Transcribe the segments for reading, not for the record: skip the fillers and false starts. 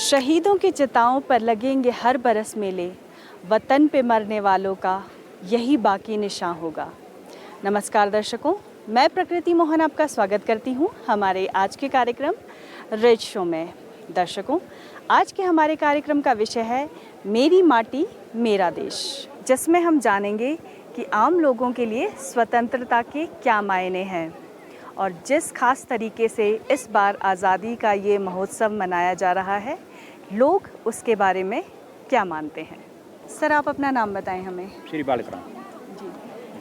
शहीदों की चिताओं पर लगेंगे हर बरस मेले, वतन पे मरने वालों का यही बाकी निशान होगा। नमस्कार दर्शकों, मैं प्रकृति मोहन आपका स्वागत करती हूँ हमारे आज के कार्यक्रम रिच शो में। दर्शकों, आज के हमारे कार्यक्रम का विषय है मेरी माटी मेरा देश, जिसमें हम जानेंगे कि आम लोगों के लिए स्वतंत्रता के क्या मायने हैं और जिस खास तरीके से इस बार आज़ादी का ये महोत्सव मनाया जा रहा है, लोग उसके बारे में क्या मानते हैं। सर, आप अपना नाम बताएं हमें। श्री बालकराम जी,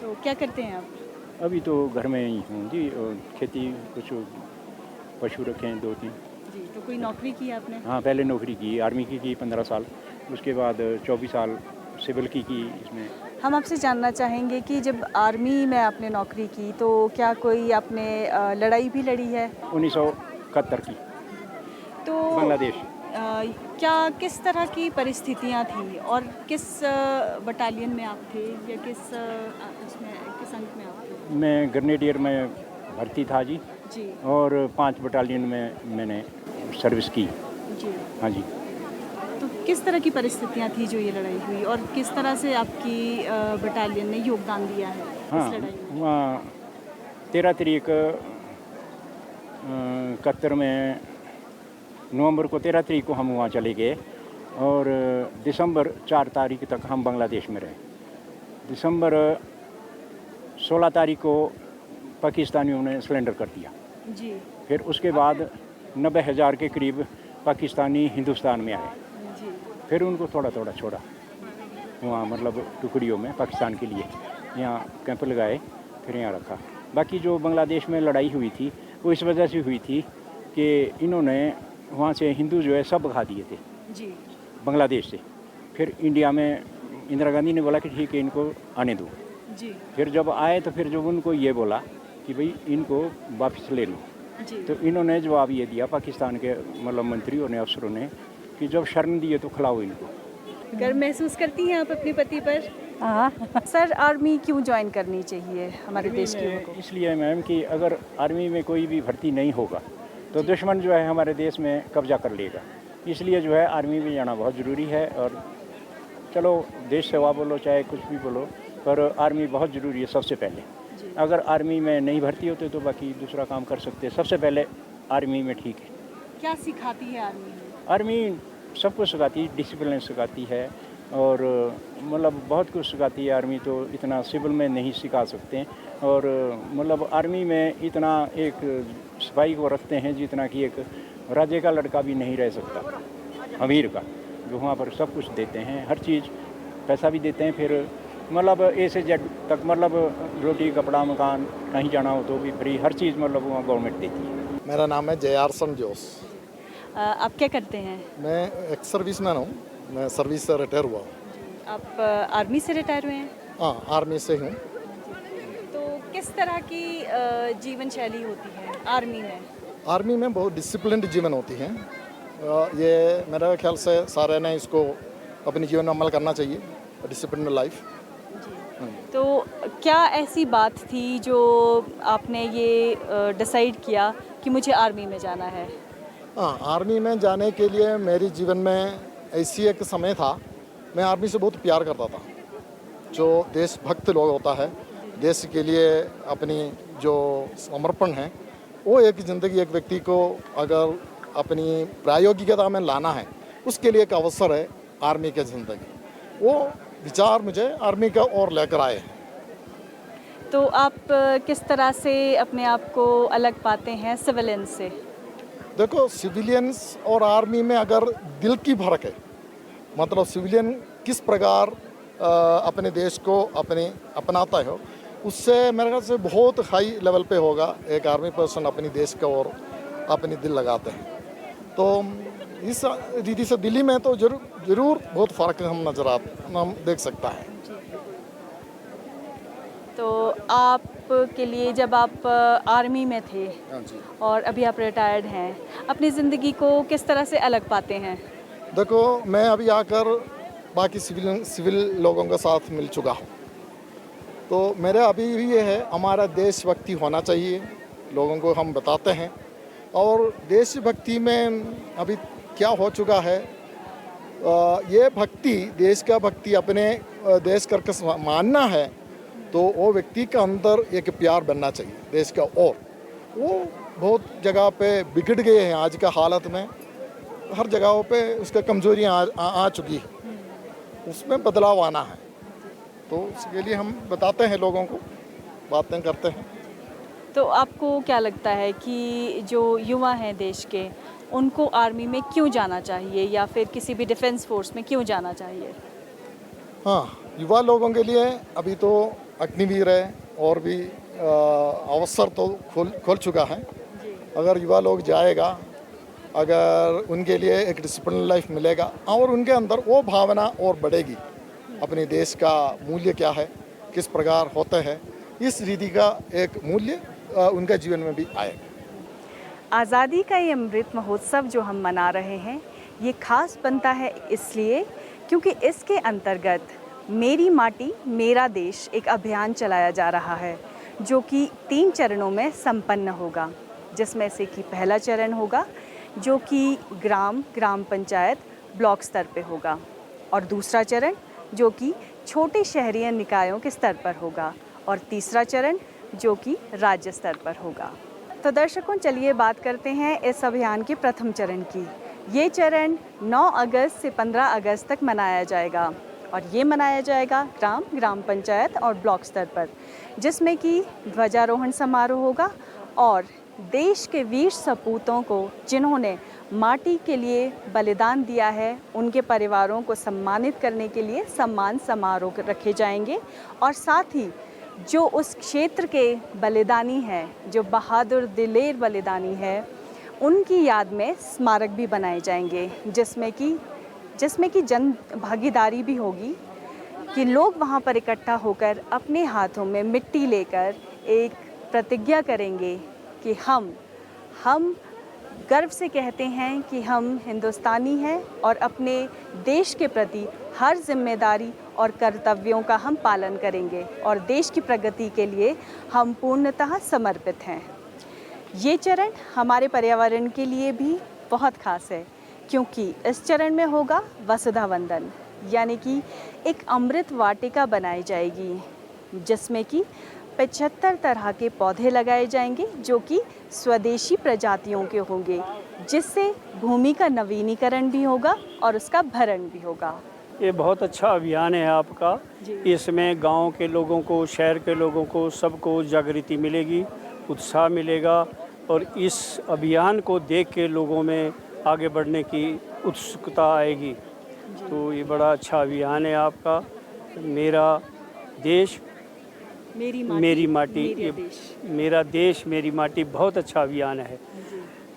तो क्या करते हैं आप? अभी तो घर में ही हूँ जी, और खेती कुछ पशु रखे हैं 2-3। जी, तो कोई नौकरी की आपने? हाँ, पहले नौकरी की, आर्मी की 15 साल, उसके बाद 24 साल सिविल की इसमें। हम आपसे जानना चाहेंगे कि जब आर्मी में आपने नौकरी की तो क्या कोई आपने लड़ाई भी लड़ी है? 1971 की तो बांग्लादेश। क्या किस तरह की परिस्थितियाँ थी और किस बटालियन में आप थे या किस अंक में आप थे? मैं ग्रेनेडियर में भर्ती था जी, जी और 5 बटालियन में मैंने सर्विस की। जी। हाँ जी। तो किस तरह की परिस्थितियाँ थी जो ये लड़ाई हुई और किस तरह से आपकी बटालियन ने योगदान दिया है हाँ, इस लड़ाई में? वहाँ 13 तारीख 71 में, नवंबर को 13 तारीख को हम वहाँ चले गए और दिसंबर 4 तारीख तक हम बांग्लादेश में रहे। दिसंबर 16 तारीख को पाकिस्तानियों ने सरेंडर कर दिया जी। फिर उसके बाद 90,000 के करीब पाकिस्तानी हिंदुस्तान में आए। जी फिर उनको थोड़ा थोड़ा छोड़ा वहाँ, मतलब टुकड़ियों में पाकिस्तान के लिए यहाँ कैंप लगाए, फिर यहाँ रखा। बाकी जो बांग्लादेश में लड़ाई हुई थी वो इस वजह से हुई थी कि इन्होंने वहाँ से हिंदू जो है सब भगा दिए थे जी बांग्लादेश से। फिर इंडिया में इंदिरा गांधी ने बोला कि ठीक है, इनको आने दो। जी फिर जब आए तो फिर जब उनको ये बोला कि भाई इनको वापस ले लो, जी। तो इन्होंने जवाब ये दिया पाकिस्तान के मतलब मंत्रियों ने, अफसरों ने, कि जब शरण दिए तो खिलाओ इनको। गर्व महसूस करती हैं आप अपने पति पर? हाँ। सर, आर्मी क्यों ज्वाइन करनी चाहिए हमारे देश के लोगों को? इसलिए मैम कि अगर आर्मी में कोई भी भर्ती नहीं होगा तो दुश्मन जो है हमारे देश में कब्जा कर लेगा। इसलिए जो है आर्मी में जाना बहुत ज़रूरी है। और चलो, देश सेवा बोलो चाहे कुछ भी बोलो, पर आर्मी बहुत ज़रूरी है सबसे पहले। अगर आर्मी में नहीं भर्ती होते तो बाकी दूसरा काम कर सकते हैं। सबसे पहले आर्मी में ठीक है। क्या सिखाती है आर्मी? आर्मी सब कुछ सिखाती है, डिसिप्लिन सिखाती है और मतलब बहुत कुछ सिखाती है। आर्मी तो इतना सिविल में नहीं सिखा सकते हैं। और मतलब आर्मी में इतना एक सिपाही को रखते हैं जितना कि एक राजे का लड़का भी नहीं रह सकता, अमीर का, जो वहाँ पर सब कुछ देते हैं, हर चीज़, पैसा भी देते हैं। फिर मतलब ए से जेड तक, मतलब रोटी कपड़ा मकान, कहीं जाना हो तो भी फ्री, हर चीज़ मतलब वहाँ गवर्नमेंट देती है। मेरा नाम है जयार सन जोस। आप क्या करते हैं? मैं एक सर्विसमैन हूँ, मैं सर्विस से रिटायर हुआ हूँ। आप आर्मी से रिटायर हुए हैं? हाँ, आर्मी से हूँ। तो किस तरह की जीवन शैली होती है आर्मी में? आर्मी में बहुत डिसिप्लिन्ड जीवन होती है। ये मेरे ख्याल से सारे ने इसको अपने जीवन में अमल करना चाहिए, डिसिप्लिन लाइफ। तो क्या ऐसी बात थी जो आपने ये डिसाइड किया कि मुझे आर्मी में जाना है? हाँ, आर्मी में जाने के लिए मेरे जीवन में ऐसी एक समय था, मैं आर्मी से बहुत प्यार करता था। जो देशभक्त लोग होता है, देश के लिए अपनी जो समर्पण है, वो एक ज़िंदगी, एक व्यक्ति को अगर अपनी प्रायोगिकता में लाना है, उसके लिए एक अवसर है आर्मी की ज़िंदगी। वो विचार मुझे आर्मी का और लेकर आए हैं। तो आप किस तरह से अपने आप को अलग पाते हैं सिविलियन से? देखो, सिविलियंस और आर्मी में अगर दिल की फर्क है, मतलब सिविलियन किस प्रकार अपने देश को अपनाता है, उससे मेरे ख्याल से बहुत हाई लेवल पे होगा एक आर्मी पर्सन अपनी देश का और अपनी दिल लगाते हैं। तो इस रीति से दिल्ली में तो जरूर बहुत फ़र्क हम देख सकता है। तो आपके लिए जब आप आर्मी में थे और अभी आप रिटायर्ड हैं, अपनी ज़िंदगी को किस तरह से अलग पाते हैं? देखो, मैं अभी आकर बाकी सिविल लोगों के साथ मिल चुका हूँ, तो मेरा अभी भी ये है, हमारा देशभक्ति होना चाहिए, लोगों को हम बताते हैं। और देशभक्ति में अभी क्या हो चुका है, ये भक्ति, देश का भक्ति अपने देश करके मानना है, तो वो व्यक्ति के अंदर एक प्यार बनना चाहिए देश का। और वो बहुत जगह पे बिगड़ गए हैं आज का हालत में, हर जगहों पे उसका कमजोरियाँ आ चुकी है, उसमें बदलाव आना है। तो उसके लिए हम बताते हैं, लोगों को बातें करते हैं। तो आपको क्या लगता है कि जो युवा हैं देश के, उनको आर्मी में क्यों जाना चाहिए या फिर किसी भी डिफेंस फोर्स में क्यों जाना चाहिए? हाँ, युवा लोगों के लिए अभी तो अग्निवीर है और भी अवसर तो खोल चुका है। अगर युवा लोग जाएगा, अगर उनके लिए एक डिसिप्लिन लाइफ मिलेगा और उनके अंदर वो भावना और बढ़ेगी, अपने देश का मूल्य क्या है, किस प्रकार होते हैं, इस रीति का एक मूल्य उनके जीवन में भी आएगा। आज़ादी का ये अमृत महोत्सव जो हम मना रहे हैं, ये खास बनता है इसलिए क्योंकि इसके अंतर्गत मेरी माटी मेरा देश एक अभियान चलाया जा रहा है, जो कि 3 चरणों में संपन्न होगा। जिसमें से कि पहला चरण होगा जो कि ग्राम पंचायत ब्लॉक स्तर पे होगा, और दूसरा चरण जो कि छोटे शहरी निकायों के स्तर पर होगा, और तीसरा चरण जो कि राज्य स्तर पर होगा। तो दर्शकों, चलिए बात करते हैं इस अभियान के प्रथम चरण की। ये चरण 9 अगस्त से 15 अगस्त तक मनाया जाएगा, और ये मनाया जाएगा ग्राम पंचायत और ब्लॉक स्तर पर, जिसमें कि ध्वजारोहण समारोह होगा और देश के वीर सपूतों को, जिन्होंने माटी के लिए बलिदान दिया है, उनके परिवारों को सम्मानित करने के लिए सम्मान समारोह रखे जाएंगे। और साथ ही जो उस क्षेत्र के बलिदानी हैं, जो बहादुर दिलेर बलिदानी है, उनकी याद में स्मारक भी बनाए जाएंगे, जिसमें कि जन भागीदारी भी होगी कि लोग वहाँ पर इकट्ठा होकर अपने हाथों में मिट्टी लेकर एक प्रतिज्ञा करेंगे कि हम गर्व से कहते हैं कि हम हिंदुस्तानी हैं और अपने देश के प्रति हर जिम्मेदारी और कर्तव्यों का हम पालन करेंगे और देश की प्रगति के लिए हम पूर्णतः समर्पित हैं। ये चरण हमारे पर्यावरण के लिए भी बहुत खास है, क्योंकि इस चरण में होगा वसुधा वंदन, यानी कि एक अमृत वाटिका बनाई जाएगी, जिसमें कि 75 तरह के पौधे लगाए जाएंगे जो कि स्वदेशी प्रजातियों के होंगे, जिससे भूमि का नवीनीकरण भी होगा और उसका भरण भी होगा। ये बहुत अच्छा अभियान है आपका। इसमें गांव के लोगों को, शहर के लोगों को, सबको जागृति मिलेगी, उत्साह मिलेगा, और इस अभियान को देख के लोगों में आगे बढ़ने की उत्सुकता आएगी। तो ये बड़ा अच्छा अभियान है आपका। मेरा देश मेरी माटी, मेरा देश मेरी माटी, बहुत अच्छा अभियान है।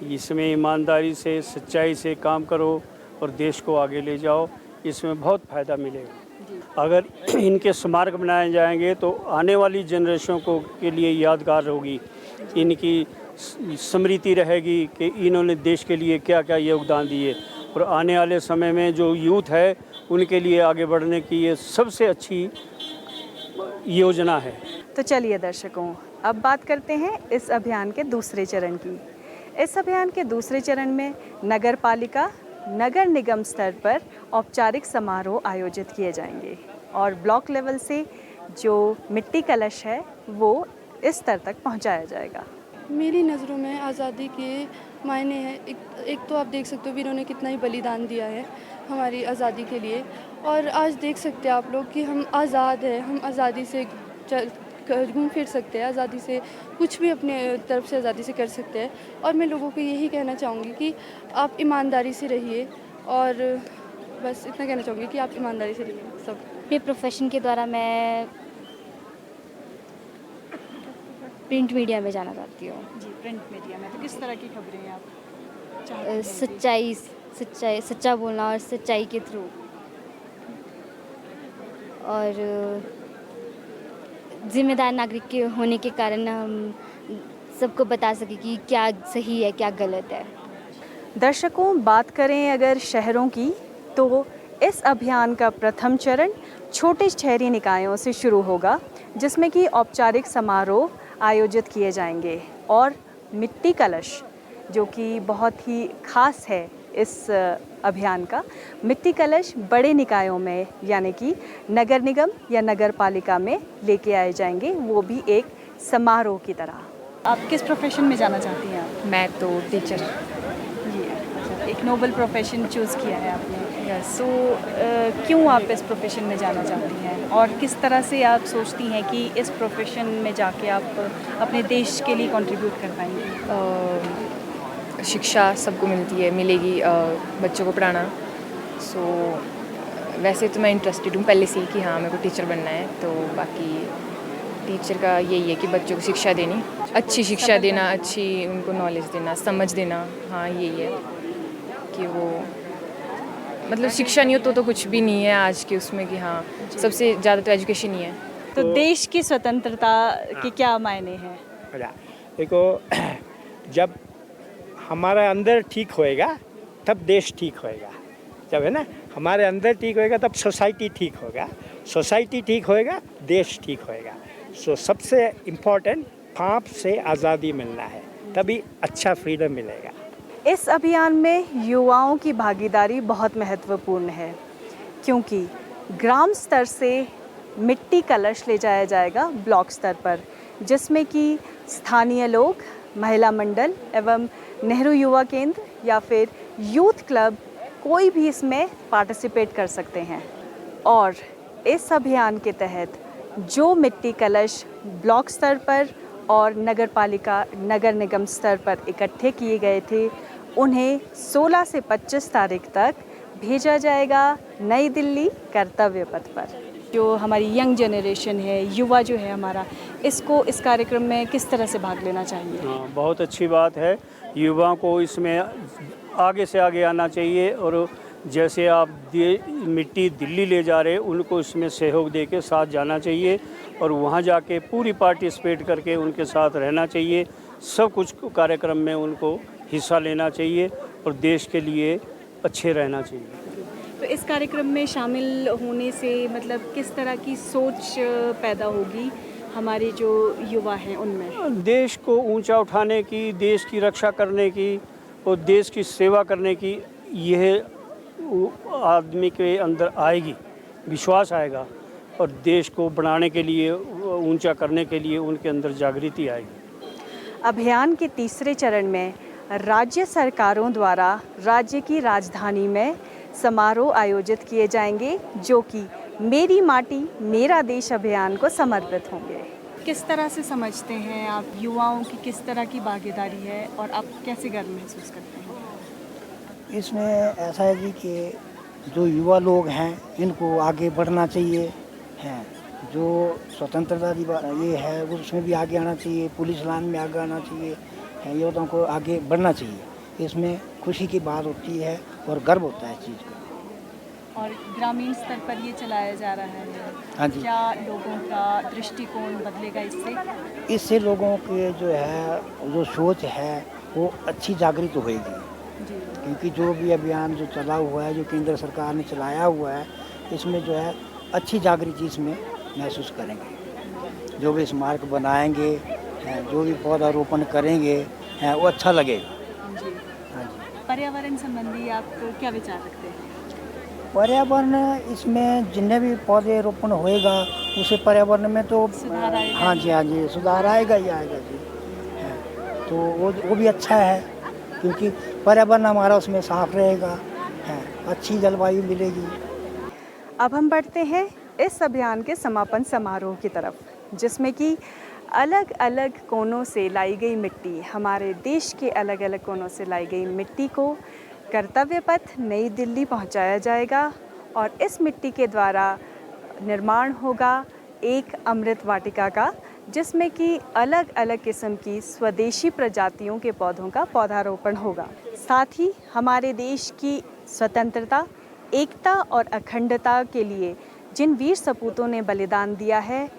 इसमें ईमानदारी से, सच्चाई से काम करो और देश को आगे ले जाओ, इसमें बहुत फ़ायदा मिलेगा। अगर इनके स्मारक बनाए जाएंगे तो आने वाली जनरेशन को के लिए यादगार होगी, इनकी स्मृति रहेगी कि इन्होंने देश के लिए क्या क्या योगदान दिए, और आने वाले समय में जो यूथ है उनके लिए आगे बढ़ने की ये सबसे अच्छी योजना है। तो चलिए दर्शकों, अब बात करते हैं इस अभियान के दूसरे चरण की। इस अभियान के दूसरे चरण में नगर पालिका, नगर निगम स्तर पर औपचारिक समारोह आयोजित किए जाएंगे, और ब्लॉक लेवल से जो मिट्टी कलश है वो इस स्तर तक पहुंचाया जाएगा। मेरी नज़रों में आज़ादी के मायने हैं, एक तो आप देख सकते हो वीरों ने कितना ही बलिदान दिया है हमारी आज़ादी के लिए, और आज देख सकते हैं आप लोग कि हम आज़ाद हैं, हम आज़ादी से घूम फिर सकते हैं, आज़ादी से कुछ भी अपने तरफ से आज़ादी से कर सकते हैं। और मैं लोगों को यही कहना चाहूँगी कि आप ईमानदारी से रहिए, और बस इतना कहना चाहूँगी कि आप ईमानदारी से रहिए सब। अपने प्रोफेशन के द्वारा मैं प्रिंट मीडिया में जाना चाहती हूँ। जी, प्रिंट मीडिया में तो किस तरह की खबरें आप सच्चा बोलना और सच्चाई के थ्रू, और जिम्मेदार नागरिक के होने के कारण हम सबको बता सके कि क्या सही है क्या गलत है। दर्शकों, बात करें अगर शहरों की, तो इस अभियान का प्रथम चरण छोटे शहरी निकायों से शुरू होगा, जिसमें कि औपचारिक समारोह आयोजित किए जाएंगे, और मिट्टी कलश जो कि बहुत ही खास है इस अभियान का मिट्टी कलश बड़े निकायों में यानी कि नगर निगम या नगर पालिका में लेके आए जाएंगे, वो भी एक समारोह की तरह। आप किस प्रोफेशन में जाना चाहती हैं आप? मैं तो टीचर। जी, अच्छा, एक नोबल प्रोफेशन चूज़ किया है आपने। तो क्यों आप इस प्रोफेशन में जाना चाहती हैं और किस तरह से आप सोचती हैं कि इस प्रोफेशन में जाके आप अपने देश के लिए कंट्रीब्यूट कर पाएंगी? शिक्षा सबको मिलेगी बच्चों को पढ़ाना। सो वैसे तो मैं इंटरेस्टेड हूँ पहले से ही कि हाँ मेरे को टीचर बनना है। तो बाकी टीचर का यही है कि बच्चों को शिक्षा देनी, अच्छी शिक्षा देना, अच्छी उनको नॉलेज देना, समझ देना। हाँ यही है कि वो मतलब शिक्षा नहीं हो तो कुछ भी नहीं है आज के उसमें कि हाँ सबसे ज़्यादा तो एजुकेशन ही है। तो देश की स्वतंत्रता के क्या मायने हैं? देखो, जब हमारा अंदर ठीक होएगा तब देश ठीक होएगा। जब है ना हमारे अंदर ठीक होएगा तब सोसाइटी ठीक होगा, सोसाइटी ठीक होएगा देश ठीक होएगा। सो सबसे इम्पोर्टेंट पाप से आज़ादी मिलना है, तभी अच्छा फ्रीडम मिलेगा। इस अभियान में युवाओं की भागीदारी बहुत महत्वपूर्ण है, क्योंकि ग्राम स्तर से मिट्टी कलश ले जाया जाएगा ब्लॉक स्तर पर, जिसमें कि स्थानीय लोग, महिला मंडल एवं नेहरू युवा केंद्र या फिर यूथ क्लब कोई भी इसमें पार्टिसिपेट कर सकते हैं। और इस अभियान के तहत जो मिट्टी कलश ब्लॉक स्तर पर और नगर पालिका, नगर निगम स्तर पर इकट्ठे किए गए थे, उन्हें 16 से 25 तारीख तक भेजा जाएगा नई दिल्ली कर्तव्य पथ पर। जो हमारी यंग जनरेशन है, युवा जो है हमारा, इसको इस कार्यक्रम में किस तरह से भाग लेना चाहिए? हाँ, बहुत अच्छी बात है। युवाओं को इसमें आगे से आगे आना चाहिए और जैसे आप मिट्टी दिल्ली ले जा रहे हैं, उनको इसमें सहयोग दे के साथ जाना चाहिए और वहाँ जाके पूरी पार्टिसिपेट करके उनके साथ रहना चाहिए। सब कुछ कार्यक्रम में उनको हिस्सा लेना चाहिए और देश के लिए अच्छे रहना चाहिए। तो इस कार्यक्रम में शामिल होने से मतलब किस तरह की सोच पैदा होगी हमारे जो युवा हैं उनमें? देश को ऊंचा उठाने की, देश की रक्षा करने की और देश की सेवा करने की यह आदमी के अंदर आएगी, विश्वास आएगा और देश को बढ़ाने के लिए, ऊंचा करने के लिए उनके अंदर जागृति आएगी। अभियान के तीसरे चरण में राज्य सरकारों द्वारा राज्य की राजधानी में समारोह आयोजित किए जाएंगे, जो कि मेरी माटी मेरा देश अभियान को समर्पित होंगे। किस तरह से समझते हैं आप युवाओं की किस तरह की भागीदारी है और आप कैसे गर्व महसूस करते हैं? इसमें ऐसा है जी कि जो युवा लोग हैं इनको आगे बढ़ना चाहिए हैं, जो स्वतंत्रता ये है उसमें भी आगे आना चाहिए, पुलिस लाइन में आगे आना चाहिए है, युवाओं को आगे बढ़ना चाहिए। इसमें खुशी की बात होती है और गर्व होता है इस चीज़ का। और ग्रामीण स्तर पर ये चलाया जा रहा है। हाँ जी। क्या लोगों का दृष्टिकोण बदलेगा इससे? इससे लोगों के जो है जो सोच है वो अच्छी जागृत होएगी, क्योंकि जो भी अभियान जो चला हुआ है, जो केंद्र सरकार ने चलाया हुआ है, इसमें जो है अच्छी जागृति इसमें महसूस करेंगे। जो भी स्मारक बनाएंगे, जो भी पौधारोपण करेंगे वो अच्छा लगेगा। जी। हाँ जी। पर्यावरण संबंधी आप क्या विचार रखते हैं? पर्यावरण इसमें जितने भी पौधे रोपण होएगा उसे पर्यावरण में तो सुधार आएगा। हाँ जी सुधार आएगा ही आएगा जी। तो वो भी अच्छा है, क्योंकि पर्यावरण हमारा उसमें साफ रहेगा, अच्छी जलवायु मिलेगी। अब हम बढ़ते हैं इस अभियान के समापन समारोह की तरफ, जिसमें कि अलग अलग कोनों से लाई गई मिट्टी, हमारे देश के अलग अलग कोनों से लाई गई मिट्टी को कर्तव्य पथ नई दिल्ली पहुंचाया जाएगा और इस मिट्टी के द्वारा निर्माण होगा एक अमृत वाटिका का, जिसमें कि अलग अलग किस्म की स्वदेशी प्रजातियों के पौधों का पौधारोपण होगा। साथ ही हमारे देश की स्वतंत्रता, एकता और अखंडता के लिए जिन वीर सपूतों ने बलिदान दिया है,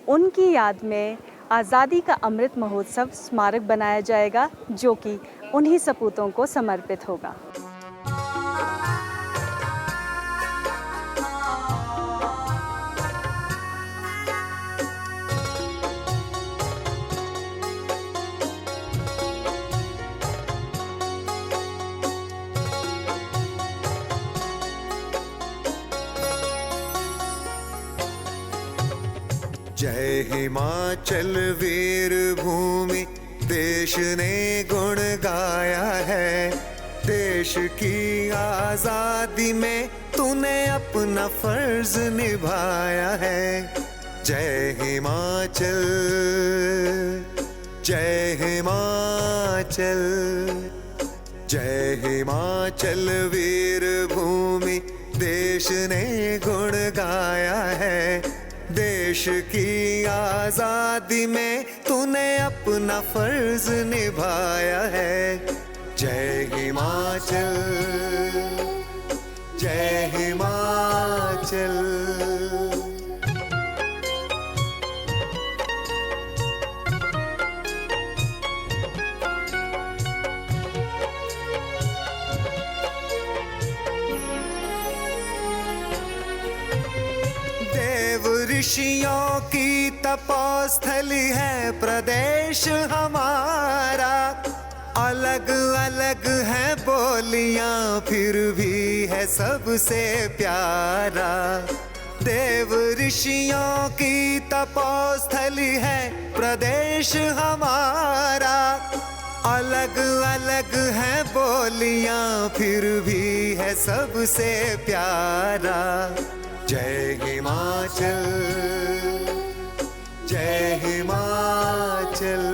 उनकी याद में आज़ादी का अमृत महोत्सव स्मारक बनाया जाएगा, जो कि उन्हीं सपूतों को समर्पित होगा। जय हिमाचल वीर भूमि देश ने गुण गाया है, देश की आजादी में तूने अपना फर्ज निभाया है। जय हिमाचल, जय हिमाचल, जय हिमाचल वीर भूमि देश ने गुण गाया है, देश की आजादी में तूने अपना फर्ज निभाया है। जय हिमाचल, जय हिमाचल। ऋषियों की तपोस्थली है प्रदेश हमारा, अलग अलग है बोलियां फिर भी है सबसे प्यारा। देव ऋषियों की तपोस्थली है प्रदेश हमारा, अलग अलग है बोलियां फिर भी है सबसे प्यारा। जय हिमाचल, जय हिमाचल।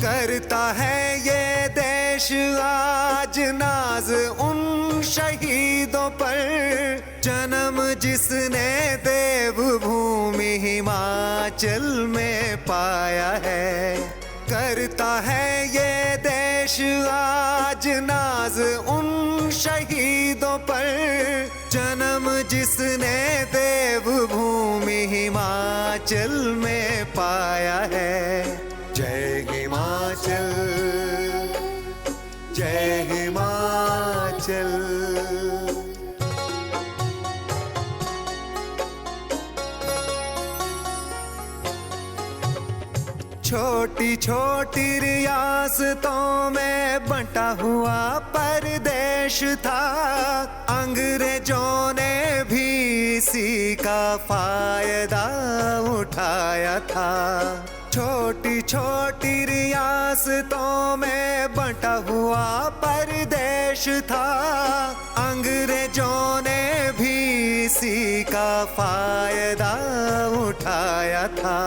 करता है ये देश आज नाज उन शहीदों पर, जन्म जिसने देवभूमि हिमाचल में पाया है। करता है ये देश आज नाज उन शहीदों पर, जन्म जिसने देवभूमि हिमाचल में पाया है। जय हिमाचल, जय हिमाचल। छोटी छोटी रियासतों में बंटा हुआ परदेश था, अंग्रेजों ने भी इसी का फायदा उठाया था। छोटी छोटी रियासतों में बंटा हुआ परदेश था, अंग्रेजों ने भी इसी का फायदा उठाया था।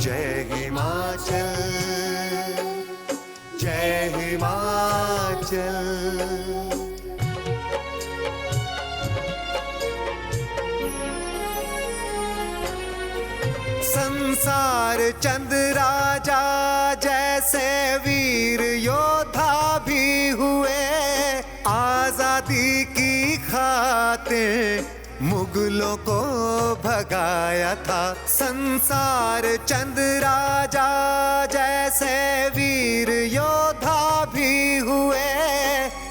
जय हिमाचल, जय हिमाचल। संसार चंद राजा जैसे वीर योद्धा भी हुए, आजादी की खातिर मुगलों को भगाया था। संसार चंद राजा जैसे वीर योद्धा भी हुए,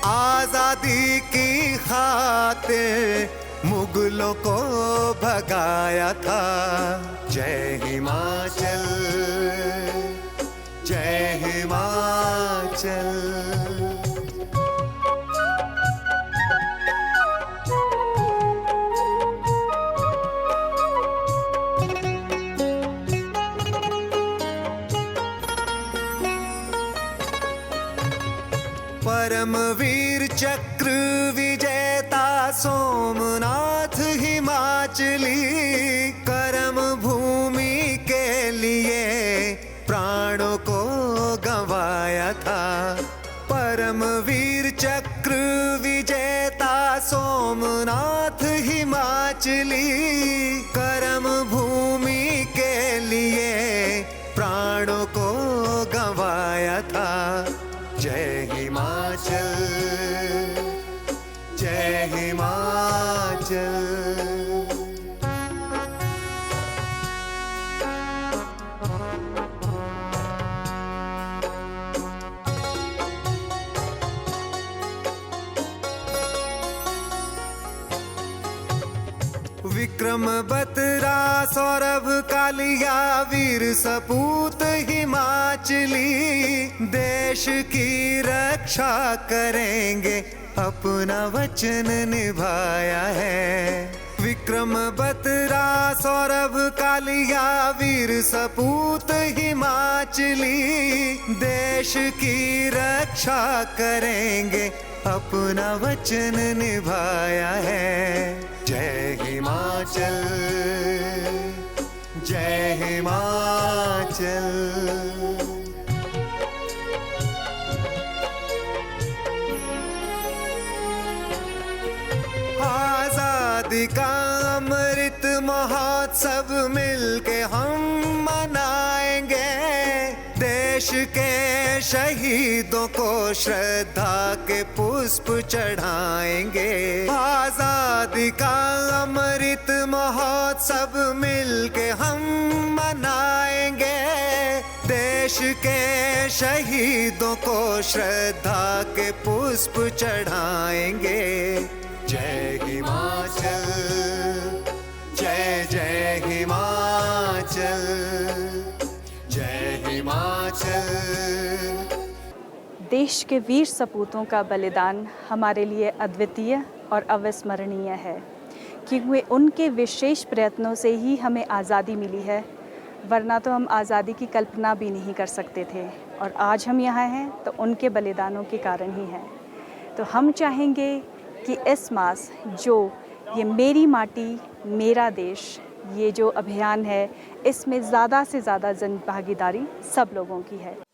आजादी की खातिर मुगलों को भगाया था। जय हिमाचल, जय हिमाचल। परमवीर चक्र विजेता सोमनाथ हिमाचली, कर्म भूमि के लिए प्राणों को गंवाया था। परमवीर चक्र विजेता सोमनाथ हिमाचली, कर्म भूमि के लिए प्राणों को गंवाया था। जय हिमाचल, जय हिमाचल। विक्रम बत्रा सौरभ कालिया वीर सपूत हिमाचली देश की रक्षा करेंगे अपना वचन निभाया है। विक्रम बत्रा सौरभ कालिया वीर सपूत हिमाचली देश की रक्षा करेंगे अपना वचन निभाया है। जय हिमाचल, जय हिमाचल। आजादी का अमृत महोत्सव मिलके हम मनाएंगे, देश के शहीदों को श्रद्धा के पुष्प चढ़ाएंगे। आजादी का अमृत महोत्सव मिलके हम मनाएंगे, देश के शहीदों को श्रद्धा के पुष्प चढ़ाएंगे। जय हिमाचल, जय जय हिमाचल, जय हिमाचल। देश के वीर सपूतों का बलिदान हमारे लिए अद्वितीय और अविस्मरणीय है, क्योंकि उनके विशेष प्रयत्नों से ही हमें आज़ादी मिली है, वरना तो हम आज़ादी की कल्पना भी नहीं कर सकते थे। और आज हम यहाँ हैं तो उनके बलिदानों के कारण ही हैं। तो हम चाहेंगे कि इस मास जो ये मेरी माटी मेरा देश ये जो अभियान है, इसमें ज़्यादा से ज़्यादा जन भागीदारी सब लोगों की है।